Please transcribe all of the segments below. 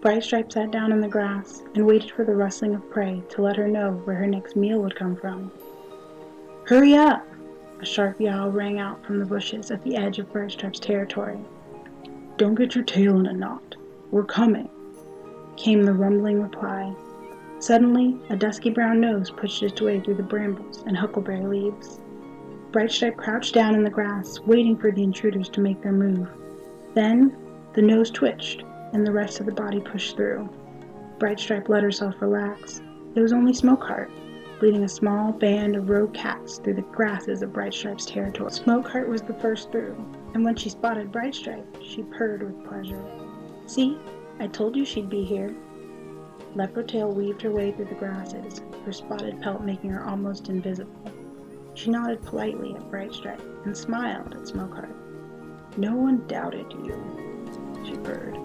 Brightstripe sat down in the grass and waited for the rustling of prey to let her know where her next meal would come from. "Hurry up!" A sharp yowl rang out from the bushes at the edge of Brightstripe's territory. "Don't get your tail in a knot. We're coming," came the rumbling reply. Suddenly, a dusky brown nose pushed its way through the brambles and huckleberry leaves. Brightstripe crouched down in the grass, waiting for the intruders to make their move. Then, the nose twitched, and the rest of the body pushed through. Brightstripe let herself relax. It was only Smokeheart, leading a small band of rogue cats through the grasses of Brightstripe's territory. Smokeheart was the first through, and when she spotted Brightstripe, she purred with pleasure. "See, I told you she'd be here." Lepretail weaved her way through the grasses, her spotted pelt making her almost invisible. She nodded politely at Brightstripe and smiled at Smokeheart. "No one doubted you," she purred.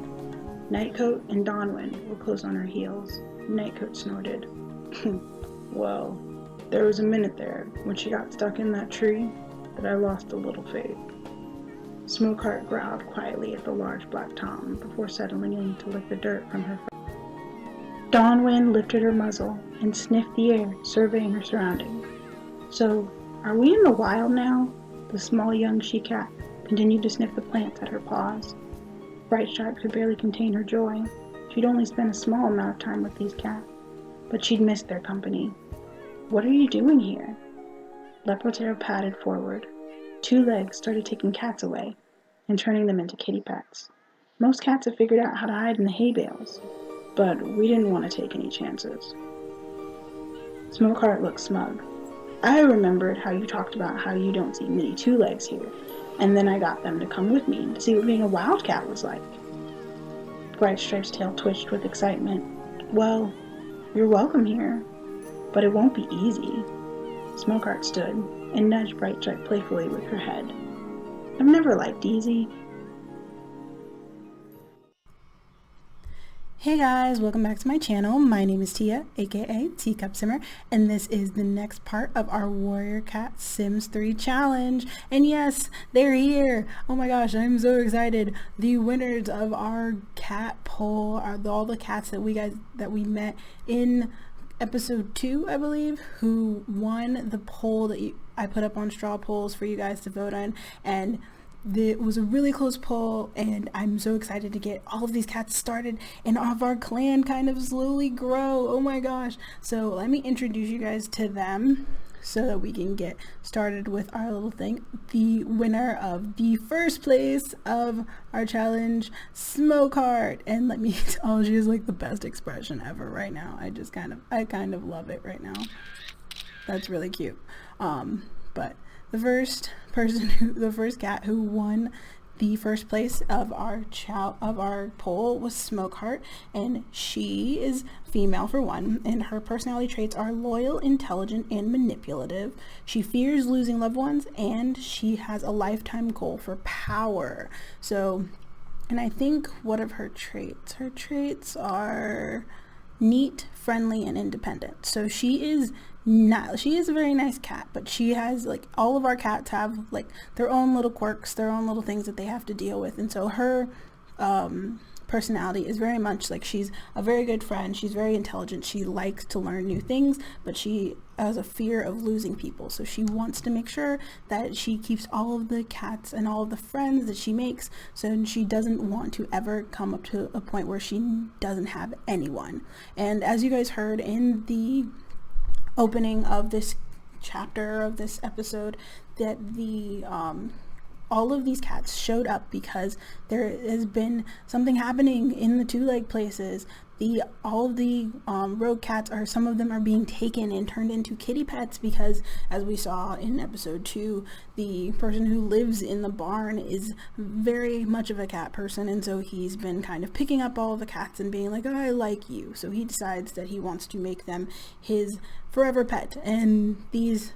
Nightcoat and Dawnwind were close on her heels. Nightcoat snorted. "Well, there was a minute there when she got stuck in that tree that I lost a little faith." Smokeheart growled quietly at the large black tom before settling in to lick the dirt from her fur. Dawnwind lifted her muzzle and sniffed the air, surveying her surroundings. "So, are we in the wild now?" The small young she-cat continued to sniff the plants at her paws. Brightstripe could barely contain her joy. She'd only spent a small amount of time with these cats, but she'd missed their company. "What are you doing here?" Lepretail padded forward. Two Legs started taking cats away and turning them into kitty pets. Most cats have figured out how to hide in the hay bales, but we didn't want to take any chances. Smokeheart looked smug. "I remembered how you talked about how you don't see many Two Legs here, and then I got them to come with me to see what being a wildcat was like." Brightstripe's tail twitched with excitement. "Well, you're welcome here, but it won't be easy." Smokeheart stood and nudged Brightstripe playfully with her head. "I've never liked easy." Hey guys, welcome back to my channel. My name is Tia, aka Teacup Simmer, and this is the next part of our Warrior Cat Sims 3 challenge. And yes, they're here. Oh my gosh, I'm so excited. The winners of our cat poll are all the cats that we met in episode 2, I believe, who won the poll that I put up on straw polls for you guys to vote on. And it was a really close poll, and I'm so excited to get all of these cats started and have our clan kind of slowly grow. Oh my gosh. So let me introduce you guys to them so that we can get started with our little thing. The winner of the first place of our challenge, Smokeheart. And let me tell you, she has like the best expression ever right now. I kind of love it right now. That's really cute. But the first cat who won the first place of our poll was Smokeheart, and she is female for one, and her personality traits are loyal, intelligent, and manipulative. She fears losing loved ones, and she has a lifetime goal for power. So, and I think what of her traits are neat, friendly, and independent. So she is a very nice cat, but she has, like, all of our cats have like their own little quirks, their own little things that they have to deal with. And so her personality is very much like she's a very good friend. She's very intelligent. She likes to learn new things, but she has a fear of losing people. So she wants to make sure that she keeps all of the cats and all of the friends that she makes, so she doesn't want to ever come up to a point where she doesn't have anyone. And as you guys heard in the opening of this chapter of this episode, that the all of these cats showed up because there has been something happening in the two-leg places. All of the rogue cats some of them are being taken and turned into kitty pets because, as we saw in episode 2, the person who lives in the barn is very much of a cat person, and so he's been kind of picking up all of the cats and being like, "Oh, I like you." So he decides that he wants to make them his forever pet, and these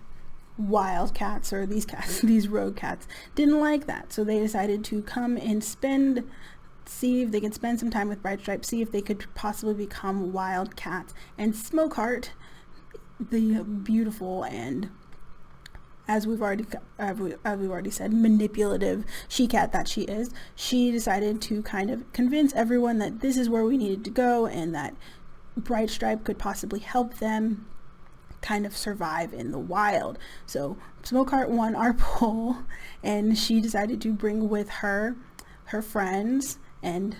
wild cats, or these rogue cats, didn't like that. So they decided to come and see if they could spend some time with Brightstripe, see if they could possibly become wild cats. And Smokeheart, the beautiful and as we've already said, manipulative she-cat that she is, she decided to kind of convince everyone that this is where we needed to go and that Brightstripe could possibly help them kind of survive in the wild. So Smokeheart won our poll, and she decided to bring with her friends, and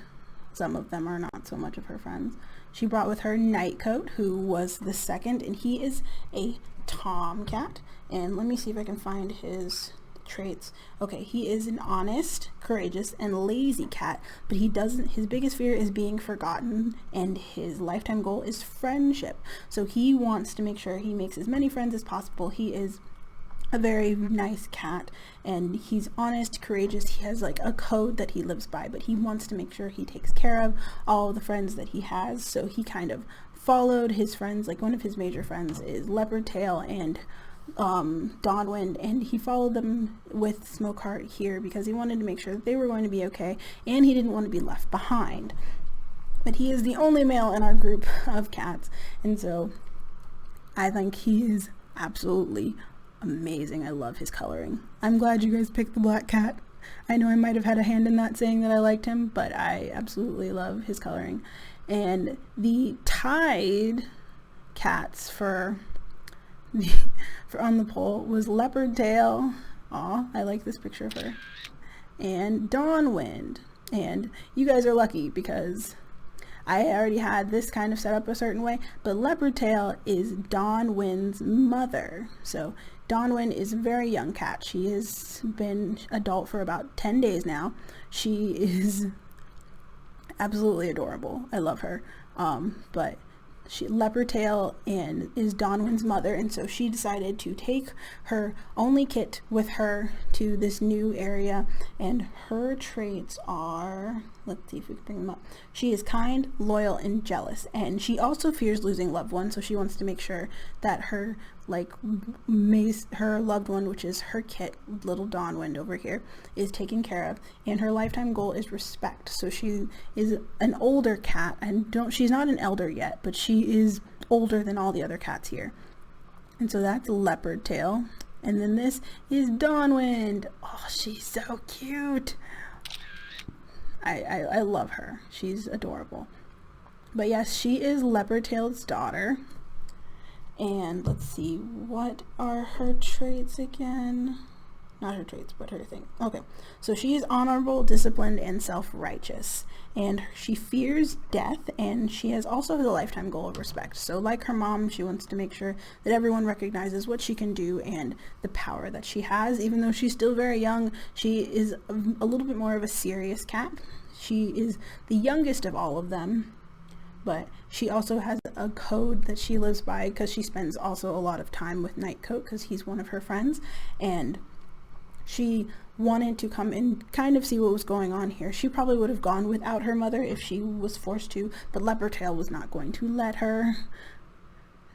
some of them are not so much of her friends. She brought with her Nightcoat, who was the second, and he is a tomcat. And let me see if I can find his traits. Okay, he is an honest, courageous, and lazy cat, but his biggest fear is being forgotten, and his lifetime goal is friendship. So he wants to make sure he makes as many friends as possible. He is a very nice cat, and he's honest, courageous. He has like a code that he lives by, but he wants to make sure he takes care of all the friends that he has. So he kind of followed his friends. Like, one of his major friends is Leopardtail and Dawnwind, and he followed them with Smokeheart here because he wanted to make sure that they were going to be okay, and he didn't want to be left behind. But he is the only male in our group of cats, and so I think he is absolutely amazing. I love his coloring. I'm glad you guys picked the black cat. I know I might have had a hand in that, saying that I liked him, but I absolutely love his coloring. And the tied cats for on the poll was Leopardtail. Aw, I like this picture of her. And Dawnwind. And you guys are lucky because I already had this kind of set up a certain way, but Leopardtail is Dawnwind's mother. So Dawnwind is a very young cat. She has been adult for about 10 days now. She is absolutely adorable. I love her. But Leopardtail is Dawnwind's mother, and so she decided to take her only kit with her to this new area, and her traits are, let's see if we can bring them up. She is kind, loyal, and jealous, and she also fears losing loved ones, so she wants to make sure that her loved one, which is her kit, little Dawnwind over here, is taken care of, and her lifetime goal is respect. So she is an older cat, and she's not an elder yet, but she is older than all the other cats here. And so that's Leopardtail, and then this is Dawnwind. Oh, she's so cute. I love her. She's adorable. But yes, she is Leopardtail's daughter. And let's see, what are her traits again? Not her traits, but her thing. Okay, so she is honorable, disciplined, and self-righteous. And she fears death, and she has also the lifetime goal of respect. So like her mom, she wants to make sure that everyone recognizes what she can do and the power that she has. Even though she's still very young, she is a little bit more of a serious cat. She is the youngest of all of them, but she also has a code that she lives by because she spends also a lot of time with Nightcoat because he's one of her friends, and she wanted to come and kind of see what was going on here. She probably would have gone without her mother if she was forced to, but Leopardtail was not going to let her.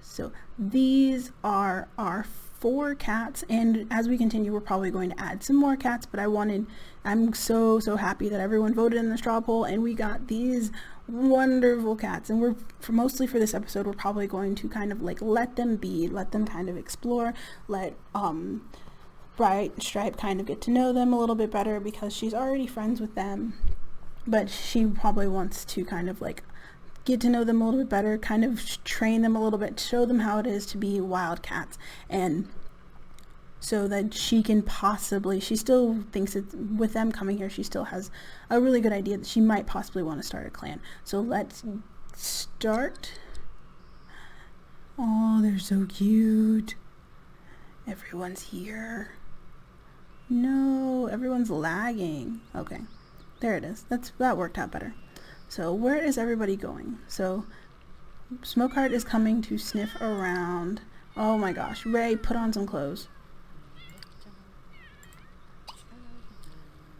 So these are our 4 cats, and as we continue we're probably going to add some more cats, but I'm so happy that everyone voted in the straw poll and we got these wonderful cats. And mostly for this episode we're probably going to kind of like let them kind of explore, let Brightstripe kind of get to know them a little bit better because she's already friends with them, but she probably wants to kind of like get to know them a little bit better, kind of train them a little bit, show them how it is to be wild cats, and so that she still thinks it's, with them coming here, she still has a really good idea that she might possibly want to start a clan. So let's start. Oh, they're so cute. Everyone's here. No, everyone's lagging. Okay, there it is. That worked out better. So where is everybody going? So Smokeheart is coming to sniff around. Oh my gosh, Ray, put on some clothes.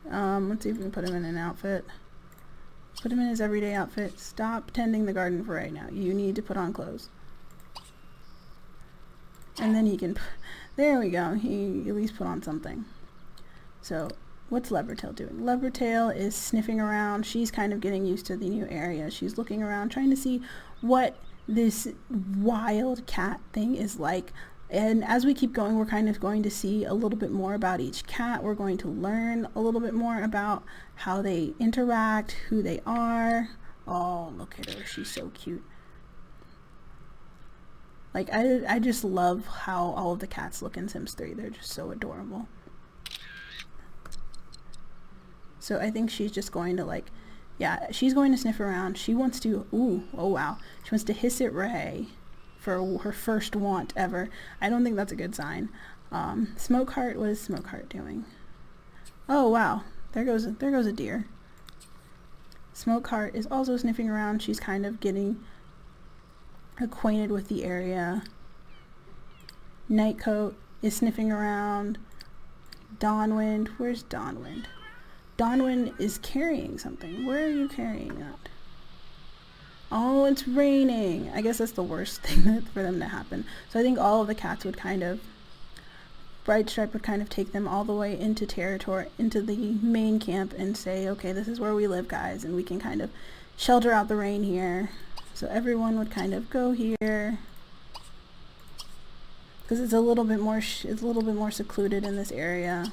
Let's see if we can put him in an outfit. Put him in his everyday outfit. Stop tending the garden for right now. You need to put on clothes. And then he can, there we go. He at least put on something. So what's Leopardtail doing? Leopardtail is sniffing around. She's kind of getting used to the new area. She's looking around, trying to see what this wild cat thing is like. And as we keep going, we're kind of going to see a little bit more about each cat. We're going to learn a little bit more about how they interact, who they are. Oh, look at her. She's so cute. Like, I just love how all of the cats look in Sims 3. They're just so adorable. So I think she's just going to, like, yeah, she's going to sniff around. She wants to, ooh, oh wow. She wants to hiss at Ray for her first want ever. I don't think that's a good sign. Smokeheart, what is Smokeheart doing? Oh wow, there goes a deer. Smokeheart is also sniffing around. She's kind of getting acquainted with the area. Nightcoat is sniffing around. Dawnwind, where's Dawnwind? Dawnwind is carrying something. Where are you carrying that? Oh, it's raining. I guess that's the worst thing for them to happen. So I think all of the cats would kind of, Brightstripe would kind of take them all the way into territory, into the main camp and say, okay, this is where we live, guys, and we can kind of shelter out the rain here. So everyone would kind of go here because it's a little bit more secluded in this area.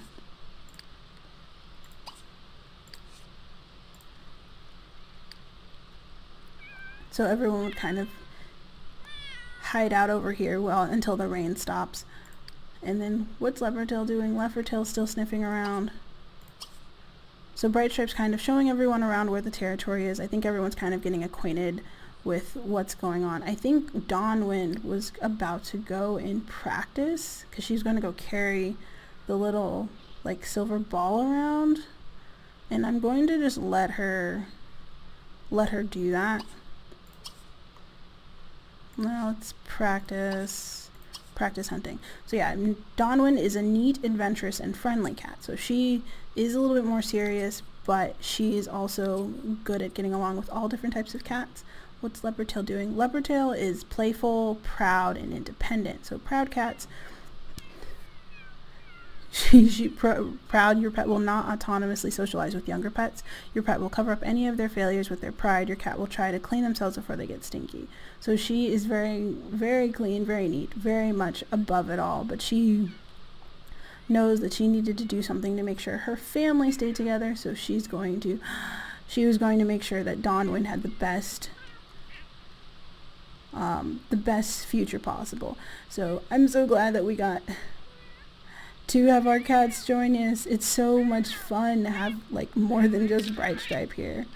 So everyone would kind of hide out over here until the rain stops. And then what's Leopardtail doing? Leopardtail's still sniffing around. So Brightstripe's kind of showing everyone around where the territory is. I think everyone's kind of getting acquainted with what's going on. I think Dawnwind was about to go and practice because she's going to go carry the little like silver ball around. And I'm going to just let her do that. Now let's practice hunting. So yeah, Dawnwind is a neat, adventurous, and friendly cat. So she is a little bit more serious, but she is also good at getting along with all different types of cats. What's Leopardtail doing? Leopardtail is playful, proud, and independent. So proud cats, proud, your pet will not autonomously socialize with younger pets. Your pet will cover up any of their failures with their pride. Your cat will try to clean themselves before they get stinky. So she is very, very clean, very neat, very much above it all, but she knows that she needed to do something to make sure her family stayed together, so she was going to make sure that Dawnwind had the best future possible. So I'm so glad that we got to have our cats join us. It's so much fun to have like more than just Brightstripe here.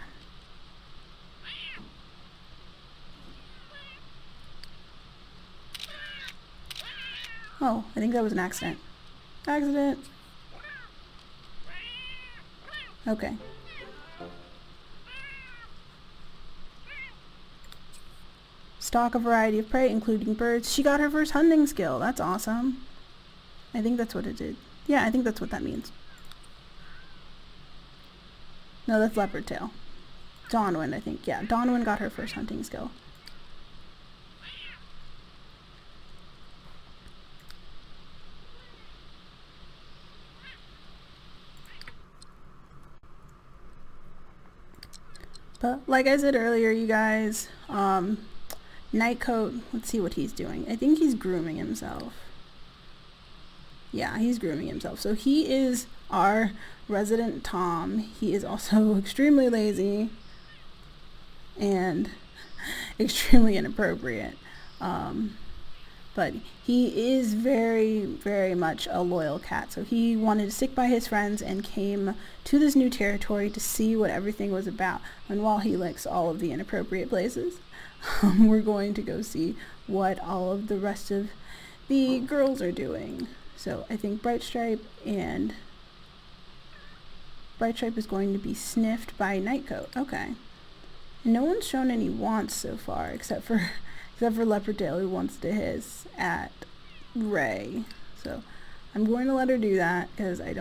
Oh, I think that was an accident. Okay. Stalk a variety of prey, including birds. She got her first hunting skill. That's awesome. I think that's what it did. Yeah, I think that's what that means. No, that's Leopardtail. Dawnwind, I think. Yeah, Dawnwind got her first hunting skill. But like I said earlier, you guys, Nightcoat, let's see what he's doing. I think he's grooming himself. Yeah, he's grooming himself. So he is our resident Tom. He is also extremely lazy and extremely inappropriate. But he is very, very much a loyal cat. So he wanted to stick by his friends and came to this new territory to see what everything was about. And while he licks all of the inappropriate places, we're going to go see what all of the rest of the girls are doing. So I think Brightstripe is going to be sniffed by Nightcoat. Okay. No one's shown any wants so far, except for Leopardtail, who wants to hiss at Ray. So I'm going to let her do that because I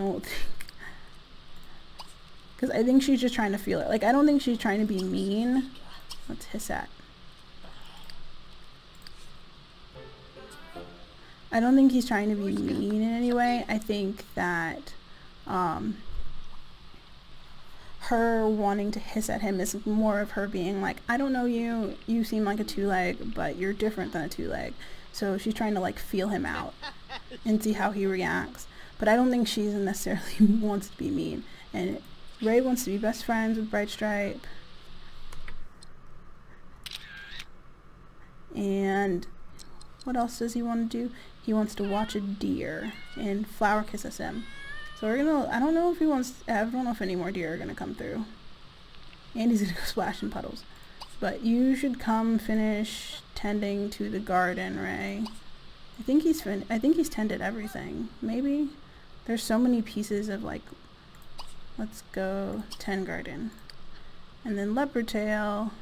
think she's just trying to feel it. Like, I don't think she's trying to be mean. Let's hiss at. I don't think he's trying to be mean in any way. I think that her wanting to hiss at him is more of her being like, I don't know you, you seem like a two-leg, but you're different than a two-leg. So she's trying to like feel him out and see how he reacts. But I don't think she necessarily wants to be mean. And Ray wants to be best friends with Brightstripe. And what else does he want to do? He wants to watch a deer, and Flower kisses him. So we're gonna, I don't know if he wants, I don't know if any more deer are gonna come through. And he's gonna go splash in puddles. But you should come finish tending to the garden, Ray. I think he's tended everything. Maybe? There's so many pieces of like, let's go tend garden. And then Leopard Tail,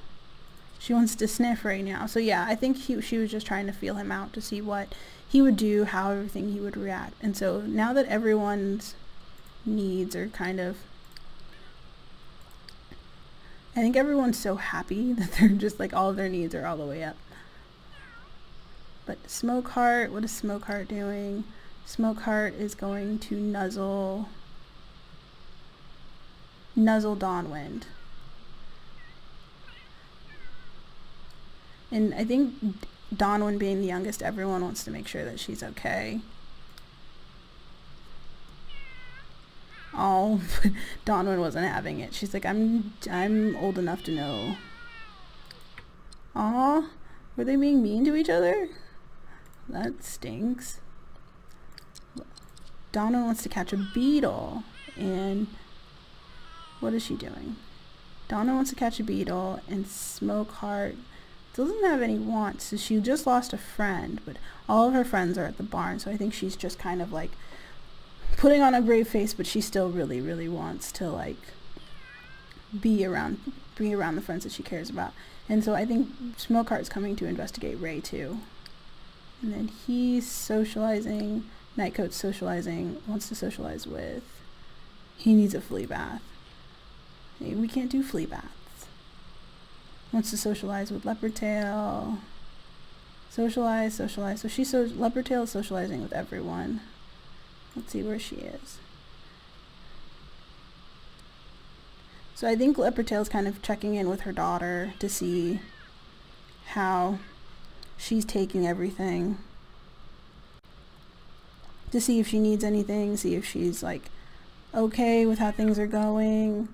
she wants to sniff right now. So yeah, I think she was just trying to feel him out to see what he would do, how everything he would react. And so now that everyone's needs are kind of, I think everyone's so happy that they're just like all of their needs are all the way up. But Smokeheart, what is Smokeheart doing? Smokeheart is going to nuzzle Dawnwind. And I think Dawnwind being the youngest, everyone wants to make sure that she's okay. Oh, but Dawnwind wasn't having it. She's like, I'm old enough to know. Aw, were they being mean to each other? That stinks. Dawnwind wants to catch a beetle, and what is she doing? Dawnwind wants to catch a beetle, and Smokeheart doesn't have any wants, so she just lost a friend, but all of her friends are at the barn, so I think she's just kind of like putting on a brave face, but she still really, really wants to like be around the friends that she cares about. And so I think Smokeheart's coming to investigate Ray too. And then he's socializing, Nightcoat's socializing, wants to socialize with, he needs a flea bath. Hey, we can't do flea baths. Wants to socialize with Leopard Tail. Socialize. So Leopard Tail is socializing with everyone. Let's see where she is. So I think Leopard Tail is kind of checking in with her daughter to see how she's taking everything. To see if she needs anything, see if she's like okay with how things are going.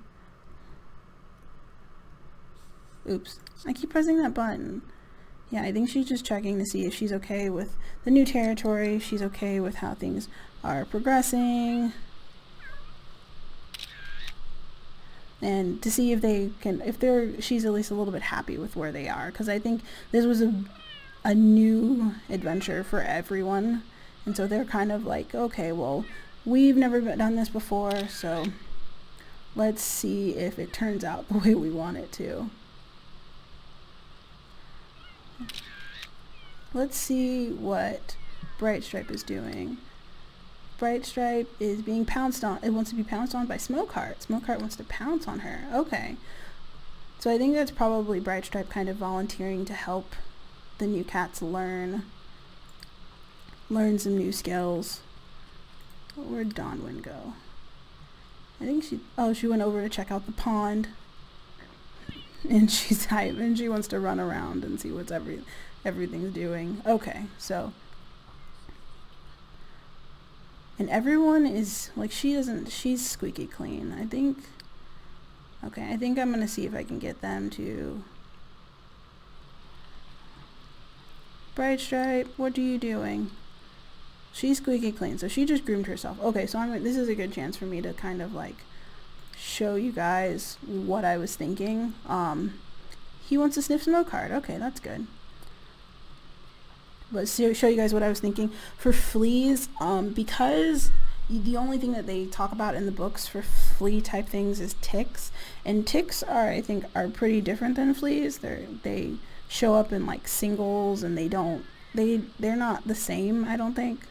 Oops, I keep pressing that button. Yeah, I think she's just checking to see if she's okay with the new territory, she's okay with how things are progressing, and to see if they can, she's at least a little bit happy with where they are, because I think this was a new adventure for everyone, and so they're kind of like, okay, well, we've never done this before, so let's see if it turns out the way we want it to. Let's see what Brightstripe is doing. Brightstripe is being pounced on. It wants to be pounced on by Smokeheart. Smokeheart wants to pounce on her. Okay. So I think that's probably Brightstripe kind of volunteering to help the new cats learn some new skills. Where'd Dawnwind go? I think she went over to check out the pond. And she's hype, and she wants to run around and see what's everything's doing. Okay, so, and everyone is like, she's squeaky clean. I think I'm gonna see if I can get them to. Brightstripe, what are you doing? She's squeaky clean, so she just groomed herself. Okay, so this is a good chance for me to kind of like show you guys what I was thinking. He wants to sniff Smokeheart. Okay, that's good. Let's show you guys what I was thinking for fleas. Because the only thing that they talk about in the books for flea type things is ticks, and ticks I think are pretty different than fleas. They show up in like singles, and they're not the same, I don't think.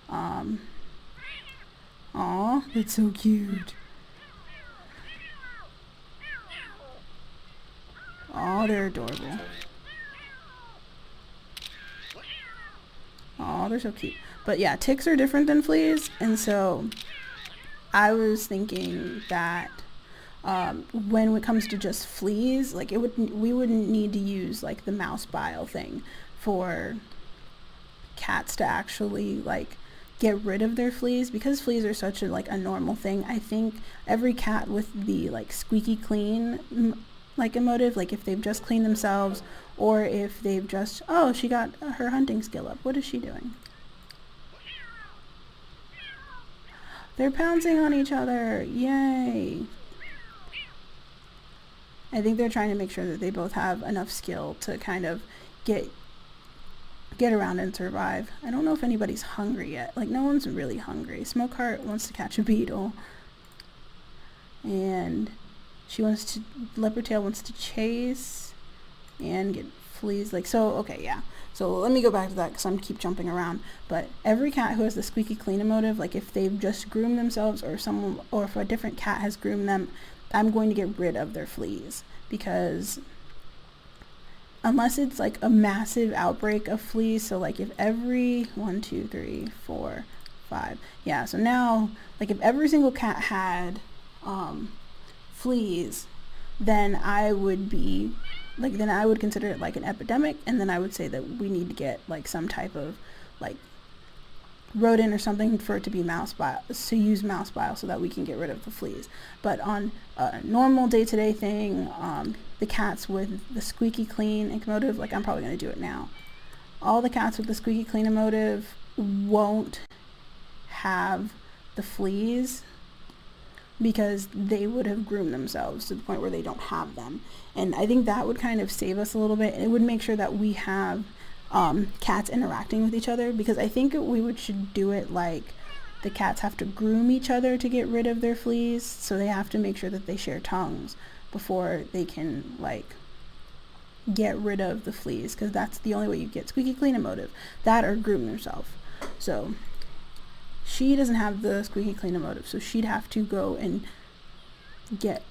Aw, it's so cute. Oh, they're adorable. Oh, they're so cute. But yeah, ticks are different than fleas, and so I was thinking that When it comes to just fleas, like we wouldn't need to use like the mouse bile thing for cats to actually like get rid of their fleas, because fleas are such a normal thing. I think every cat with the like squeaky clean like emotive, like if they've just cleaned themselves, or if they've just, oh, she got her hunting skill up. What is she doing? They're pouncing on each other. Yay. I think they're trying to make sure that they both have enough skill to kind of get around and survive. I don't know if anybody's hungry yet. Like, no one's really hungry. Smokeheart wants to catch a beetle. And Leopardtail wants to chase and get fleas. Like, so, okay, yeah. So let me go back to that because I'm keep jumping around. But every cat who has the squeaky clean emotive, like if they've just groomed themselves, or if a different cat has groomed them, I'm going to get rid of their fleas, because unless it's like a massive outbreak of fleas, so like if every 1, 2, 3, 4, 5, yeah, so now like if every single cat had fleas, then I would consider it like an epidemic, and then I would say that we need to get like some type of like rodent or something for it to be mouse bile, to use mouse bile so that we can get rid of the fleas. But on a normal day-to-day thing, the cats with the squeaky clean emotive, like I'm probably going to do it now. All the cats with the squeaky clean emotive won't have the fleas because they would have groomed themselves to the point where they don't have them. And I think that would kind of save us a little bit. It would make sure that we have cats interacting with each other, because I think should do it like the cats have to groom each other to get rid of their fleas, so they have to make sure that they share tongues before they can like get rid of the fleas, because that's the only way you get squeaky clean emotive, that or groom yourself. So she doesn't have the squeaky clean emotive, so she'd have to go and get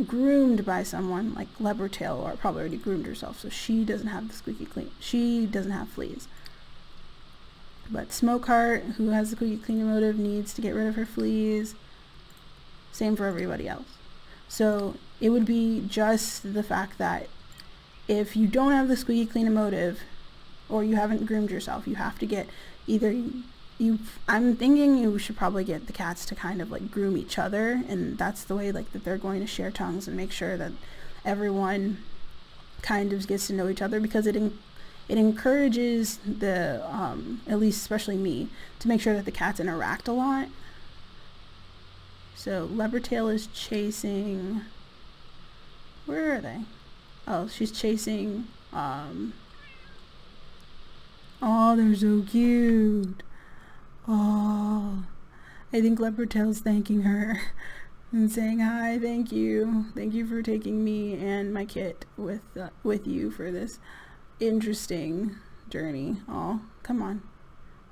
groomed by someone like Leopardtail, or probably already groomed herself, so she doesn't have the squeaky clean, she doesn't have fleas. But Smokeheart, who has the squeaky clean emotive, needs to get rid of her fleas. Same for everybody else. So it would be just the fact that if you don't have the squeaky clean emotive, or you haven't groomed yourself, you have to get either I'm thinking you should probably get the cats to kind of like groom each other, and that's the way like that they're going to share tongues and make sure that everyone kind of gets to know each other, because it encourages the at least especially me to make sure that the cats interact a lot. So Leopardtail is chasing, where are they? Oh, she's chasing oh, they're so cute. Oh, I think Leopardtail's thanking her and saying, hi, thank you for taking me and my kit with you for this interesting journey. Oh, come on,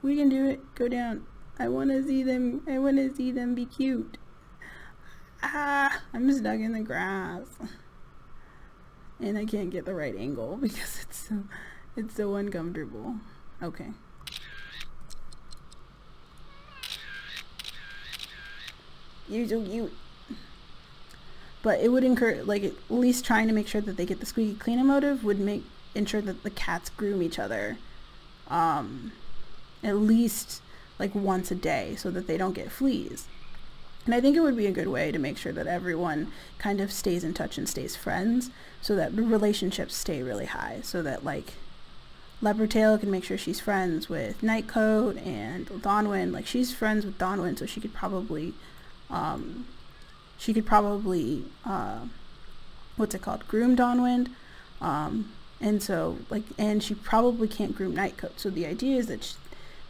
we can do it. Go down. I want to see them be cute. I'm stuck in the grass and I can't get the right angle because it's so uncomfortable. Okay. You're so cute. But it would encourage, like, at least trying to make sure that they get the squeaky clean emotive would ensure that the cats groom each other at least like once a day, so that they don't get fleas. And I think it would be a good way to make sure that everyone kind of stays in touch and stays friends, so that the relationships stay really high, so that like Leopardtail can make sure she's friends with Nightcoat and Dawnwind. Like, she's friends with Dawnwind, so she could probably groom Dawnwind, and so like, and she probably can't groom Nightcoat, so the idea is that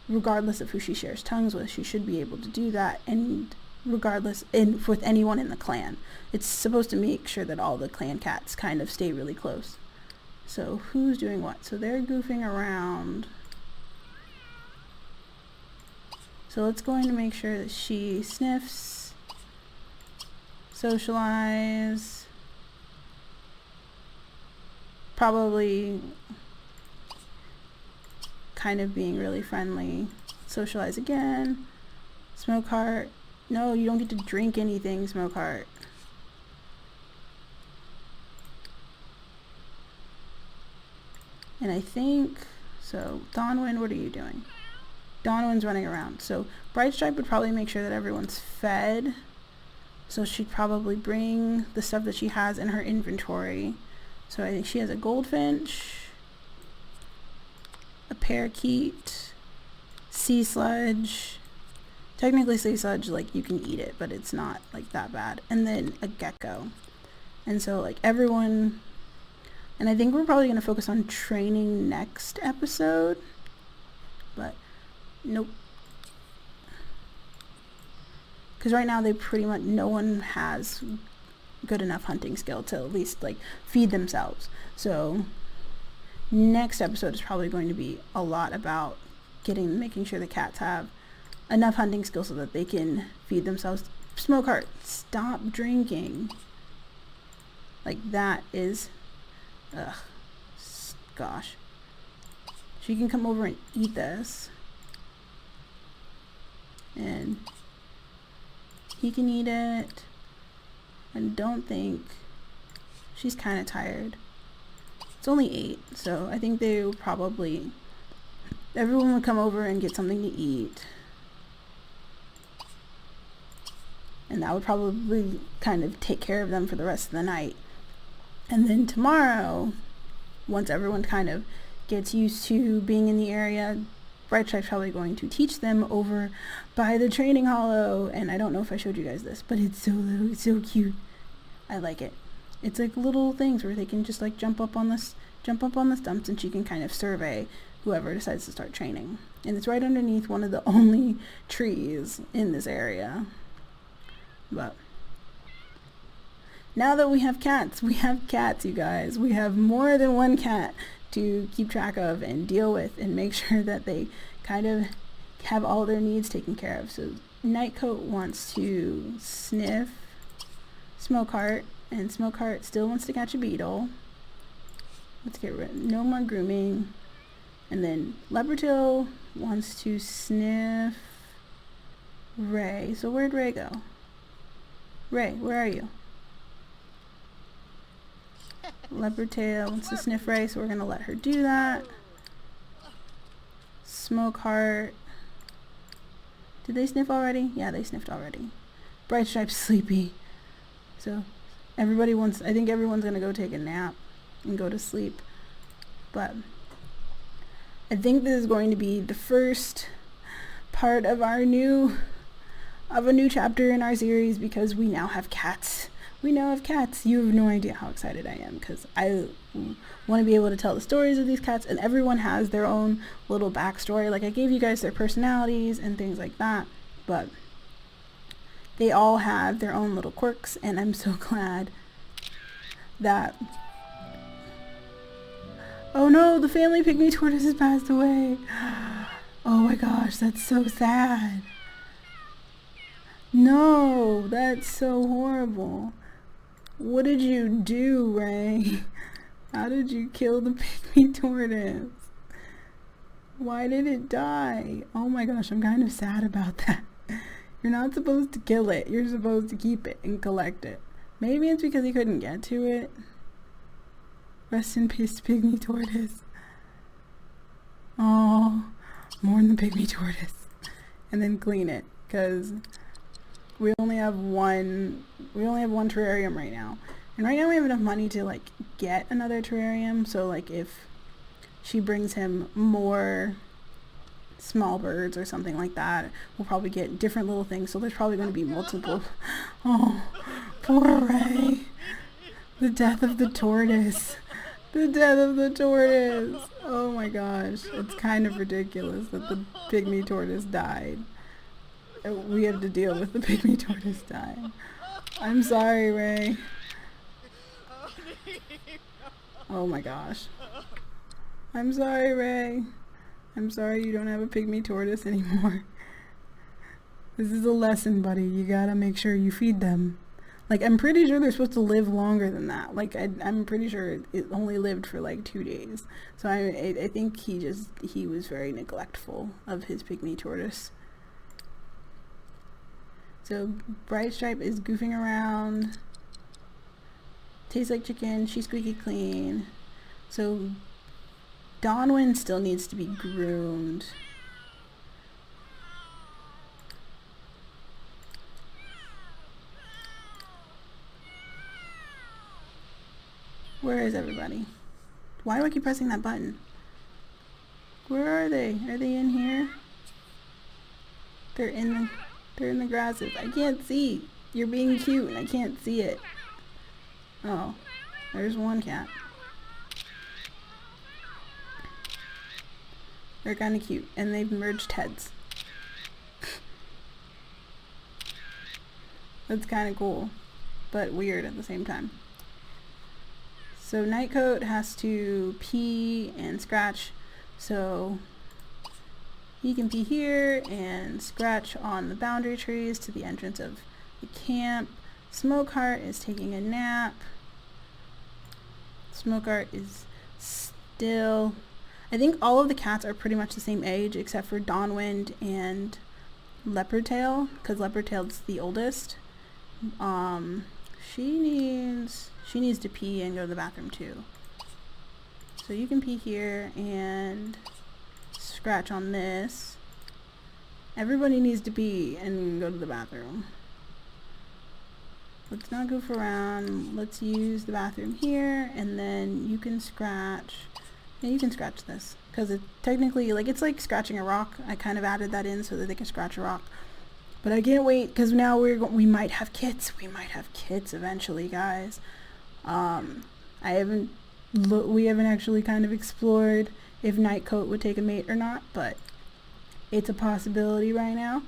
regardless of who she shares tongues with, she should be able to do that, and regardless, and with anyone in the clan, it's supposed to make sure that all the clan cats kind of stay really close. So who's doing what? So they're goofing around. So let's go in to make sure that she sniffs, socialize, probably kind of being really friendly, socialize again. Smokeheart, no, you don't get to drink anything, Smokeheart. And I think, so Dawnwind, what are you doing? Dawnwind's running around. So Brightstripe would probably make sure that everyone's fed. So she'd probably bring the stuff that she has in her inventory. So I think she has a goldfinch, a parakeet, sea sludge. Technically sea sludge, like you can eat it, but it's not like that bad. And then a gecko. And so like everyone, and I think we're probably going to focus on training next episode, but nope. Because right now they pretty much, no one has good enough hunting skill to at least like feed themselves. So next episode is probably going to be a lot about making sure the cats have enough hunting skill so that they can feed themselves. Smokeheart, stop drinking. Like that is, ugh, gosh. She can come over and eat this. And he can eat it. And don't think, she's kind of tired. It's only 8, so I think they will probably, everyone would come over and get something to eat. And that would probably kind of take care of them for the rest of the night. And then tomorrow, once everyone kind of gets used to being in the area, Brightstripe's probably going to teach them over by the training hollow. And I don't know if I showed you guys this, but it's so little, it's so cute. I like it. It's like little things where they can just like jump up on the stumps, and she can kind of survey whoever decides to start training. And it's right underneath one of the only trees in this area. But now that we have cats, you guys. We have more than one cat to keep track of and deal with and make sure that they kind of have all their needs taken care of. So Nightcoat wants to sniff Smokeheart, and Smokeheart still wants to catch a beetle. Let's get rid of no more grooming. And then Leopardtail wants to sniff Ray. So where'd Ray go? Ray, where are you? Leopardtail wants to sniff Ray, so we're going to let her do that. Smokeheart. Did they sniff already? Yeah, they sniffed already. Brightstripe's sleepy. So everybody wants, I think everyone's going to go take a nap and go to sleep. But I think this is going to be the first part of a new chapter in our series, because we now have cats. We now have cats. You have no idea how excited I am, because I want to be able to tell the stories of these cats, and everyone has their own little backstory. Like I gave you guys their personalities and things like that, but they all have their own little quirks, and I'm so glad that... Oh no, the family pygmy tortoise has passed away. Oh my gosh, that's so sad. No, that's so horrible. What did you do, Ray? How did you kill the pygmy tortoise? Why did it die? Oh my gosh, I'm kind of sad about that. You're not supposed to kill it. You're supposed to keep it and collect it. Maybe it's because he couldn't get to it. Rest in peace, pygmy tortoise. Oh, mourn the pygmy tortoise. And then clean it, because we only have one terrarium right now. And right now we have enough money to like get another terrarium. So like if she brings him more small birds or something like that, we'll probably get different little things. So there's probably going to be multiple. Oh, poor Ray. The death of the tortoise. The death of the tortoise. Oh my gosh. It's kind of ridiculous that the pygmy tortoise died. We have to deal with the pygmy tortoise dying. I'm sorry, Ray. Oh my gosh. I'm sorry, Ray. I'm sorry you don't have a pygmy tortoise anymore. This is a lesson, buddy. You gotta make sure you feed them. Like, I'm pretty sure they're supposed to live longer than that. Like, I'm pretty sure it only lived for like 2 days. So I think he was very neglectful of his pygmy tortoise. So Brightstripe is goofing around. Tastes like chicken. She's squeaky clean. So Dawnwind still needs to be groomed. Where is everybody? Why do I keep pressing that button? Where are they? Are they in here? They're in the grasses. I can't see. You're being cute and I can't see it. Oh, there's one cat. They're kind of cute and they've merged heads. That's kind of cool, but weird at the same time. So Nightcoat has to pee and scratch, so he can pee here and scratch on the boundary trees to the entrance of the camp. Smokeheart is taking a nap. Smokeheart is still... I think all of the cats are pretty much the same age except for Dawnwind and Leopardtail, because Leopardtail's the oldest. She needs to pee and go to the bathroom too. So you can pee here and scratch on this. Everybody needs to pee and go to the bathroom. Let's not goof around. Let's use the bathroom here, and then you can scratch. Yeah, you can scratch this because it technically, like, it's like scratching a rock. I kind of added that in so that they can scratch a rock. But I can't wait because now we might have kits. We might have kits eventually, guys. We haven't actually kind of explored if Nightcoat would take a mate or not, but it's a possibility right now.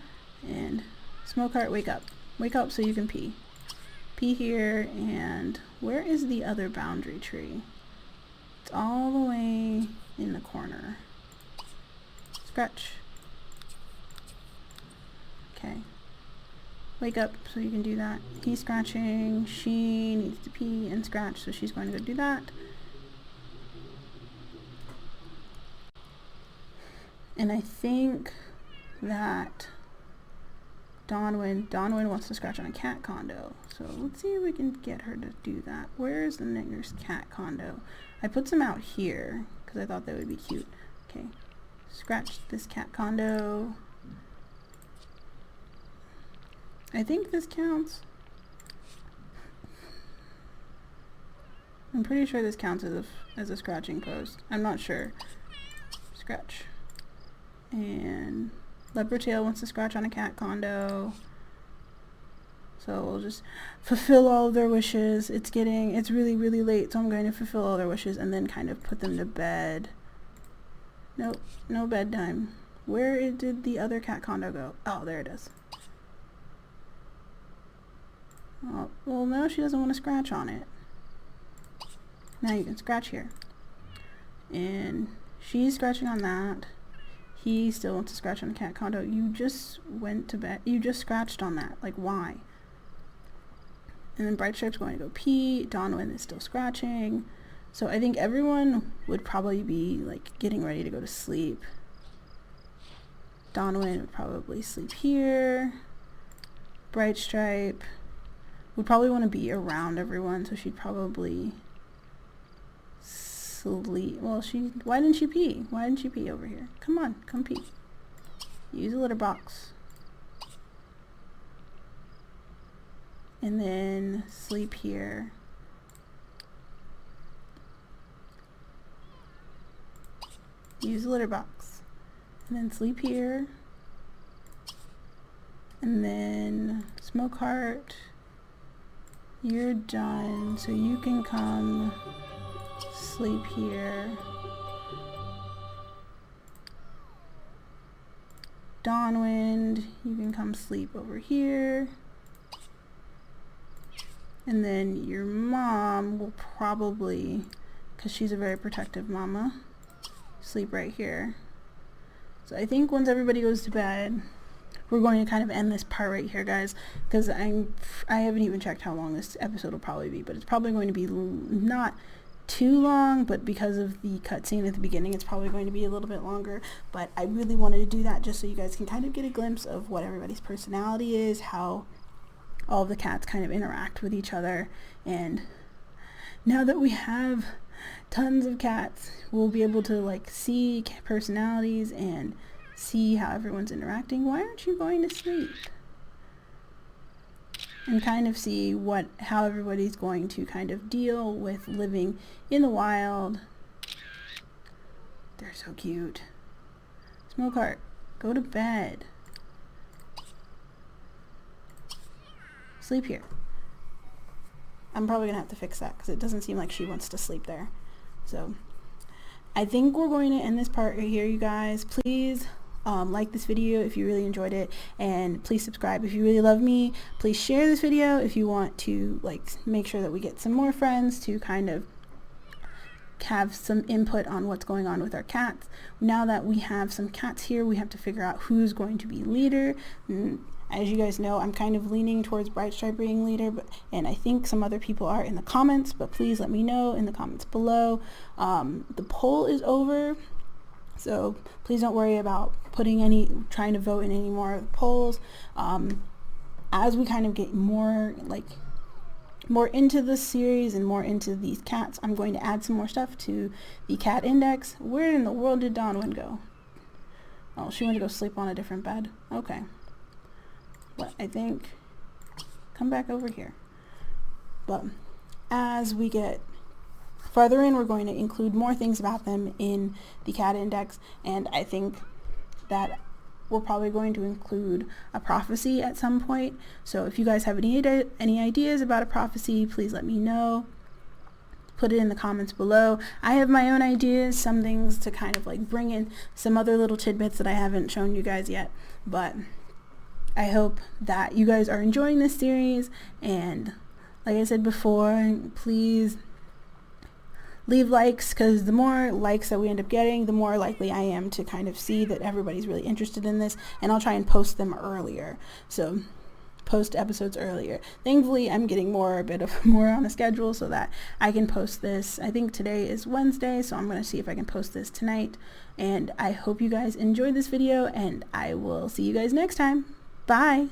And Smokeheart, wake up. Wake up so you can pee. Pee here, and where is the other boundary tree? It's all the way in the corner. Scratch. Okay. Wake up so you can do that. He's scratching. She needs to pee and scratch, so she's going to go do that. And I think that Dawnwind wants to scratch on a cat condo. So let's see if we can get her to do that. Where's the nearest cat condo? I put some out here because I thought that would be cute. Okay. Scratch this cat condo. I think this counts. I'm pretty sure this counts as a scratching post. I'm not sure. Scratch. And Leopardtail wants to scratch on a cat condo. So we'll just fulfill all of their wishes. It's really, really late, so I'm going to fulfill all their wishes and then kind of put them to bed. Nope, no bedtime. Where did the other cat condo go? Oh, there it is. Oh, well, no, she doesn't want to scratch on it. Now you can scratch here. And she's scratching on that. He still wants to scratch on the cat condo. You just went to bed. You just scratched on that. Like, why? And then Brightstripe's going to go pee. Dawnwind is still scratching. So I think everyone would probably be, like, getting ready to go to sleep. Dawnwind would probably sleep here. Brightstripe would probably want to be around everyone, so she'd probably sleep. Well, why didn't she pee? Why didn't she pee over here? Come on, come pee. Use a litter box. And then sleep here. Use a litter box. And then sleep here. And then Smokeheart, you're done, so you can come sleep here. Dawnwind, you can come sleep over here. And then your mom will probably, because she's a very protective mama, sleep right here. So I think once everybody goes to bed, we're going to kind of end this part right here, guys, because I haven't even checked how long this episode will probably be, but it's probably going to be not too long, but because of the cutscene at the beginning, it's probably going to be a little bit longer. But I really wanted to do that just so you guys can kind of get a glimpse of what everybody's personality is, how all of the cats kind of interact with each other. And now that we have tons of cats. We'll be able to like see personalities and see how everyone's interacting. Why aren't you going to sleep? And kind of see how everybody's going to kind of deal with living in the wild. They're so cute. Smoke Heart, go to bed. Sleep here. I'm probably gonna have to fix that because it doesn't seem like she wants to sleep there. So I think we're going to end this part right here, you guys. Please like this video if you really enjoyed it, and please subscribe if you really love me. Please share this video if you want to like make sure that we get some more friends to kind of have some input on what's going on with our cats. Now that we have some cats here, we have to figure out who's going to be leader. As you guys know, I'm kind of leaning towards Brightstripe being leader, and I think some other people are in the comments, but please let me know in the comments below. The poll is over, so please don't worry about trying to vote in any more polls. As we kind of get more into this series and more into these cats, I'm going to add some more stuff to the cat index. Where in the world did Dawnwin go? Oh, she went to go sleep on a different bed. Okay. But I think, come back over here. But as we get farther in, we're going to include more things about them in the cat index, and I think that we're probably going to include a prophecy at some point. So if you guys have any ideas about a prophecy, please let me know. Put it in the comments below. I have my own ideas, some things to kind of like bring in some other little tidbits that I haven't shown you guys yet, but I hope that you guys are enjoying this series, and like I said before, please leave likes, because the more likes that we end up getting, the more likely I am to kind of see that everybody's really interested in this, and I'll try and post them earlier. So post episodes earlier. Thankfully, I'm getting a bit more on the schedule so that I can post this. I think today is Wednesday, so I'm going to see if I can post this tonight, and I hope you guys enjoyed this video, and I will see you guys next time. Bye!